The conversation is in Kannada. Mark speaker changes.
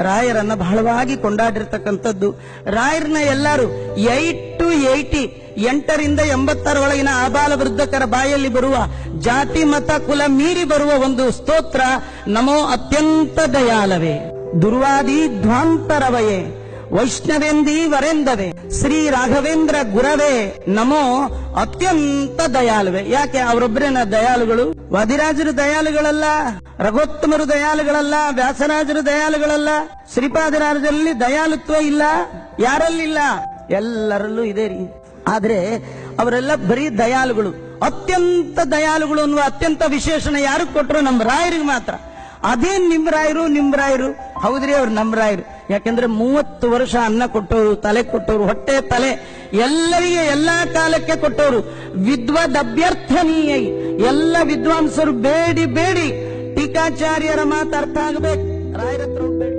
Speaker 1: ರಾಯರನ್ನ ಬಹಳವಾಗಿ ಕೊಂಡಾಡಿರ್ತಕ್ಕಂಥದ್ದು. ರಾಯರನ್ನ ಎಲ್ಲರೂ 8 to 80 8ರಿಂದ 80ರೊಳಗಿನ ಆಬಾಲ ವೃದ್ಧಕರ ಬಾಯಲ್ಲಿ ಬರುವ ಜಾತಿ ಮತ ಕುಲ ಮೀರಿ ಬರುವ ಒಂದು ಸ್ತೋತ್ರ ನಮೋ ಅತ್ಯಂತ ದಯಾಲವೇ ದುರ್ವಾದಿ ಧ್ವಾಂತರವಯೇ ವೈಷ್ಣವೇಂದಿ ವರೆಂದವೇ ಶ್ರೀ ರಾಘವೇಂದ್ರ ಗುರವೇ ನಮೋ ಅತ್ಯಂತ ದಯಾಳುವೆ. ಯಾಕೆ ಅವರೊಬ್ಬರೇನ ದಯಾಳುಗಳು? ವಾದಿರಾಜರು ದಯಾಳುಗಳಲ್ಲ, ರಘೋತ್ತಮರು ದಯಾಳುಗಳಲ್ಲ, ವ್ಯಾಸರಾಜರು ದಯಾಳುಗಳಲ್ಲ. ಶ್ರೀಪಾದರಾಜರಲ್ಲಿ ದಯಾಳುತ್ವ ಇಲ್ಲ, ಯಾರಲ್ಲಿಲ್ಲ? ಎಲ್ಲರಲ್ಲೂ ಇದೆ ರೀ. ಆದ್ರೆ ಅವರೆಲ್ಲ ಬರೀ ದಯಾಳುಗಳು. ಅತ್ಯಂತ ದಯಾಳುಗಳು ಅನ್ನುವ ಅತ್ಯಂತ ವಿಶೇಷಣ ಯಾರು ಕೊಟ್ಟರು? ನಮ್ಮ ರಾಯರಿಗೆ ಮಾತ್ರ. ಅದೇ ನಿಮ್ ರಾಯರು ಹೌದ್ರಿ, ಅವ್ರು ನಮ್ಮ ರಾಯರು. ಯಾಕೆಂದ್ರೆ 30 ವರ್ಷ ಅನ್ನ ಕೊಟ್ಟವರು, ತಲೆ ಕೊಟ್ಟವರು, ಹೊಟ್ಟೆ ತಲೆ ಎಲ್ಲರಿಗೆ ಎಲ್ಲಾ ಕಾಲಕ್ಕೆ ಕೊಟ್ಟವರು. ವಿದ್ವದಭ್ಯರ್ಥನೀಯ ಎಲ್ಲ ವಿದ್ವಾಂಸರು ಬೇಡಿ ಟೀಕಾಚಾರ್ಯರ ಮಾತು ಅರ್ಥ ಆಗಬೇಕು, ರಾಯರ ಹತ್ರ ಹೋಗ್ಬೇಡಿ.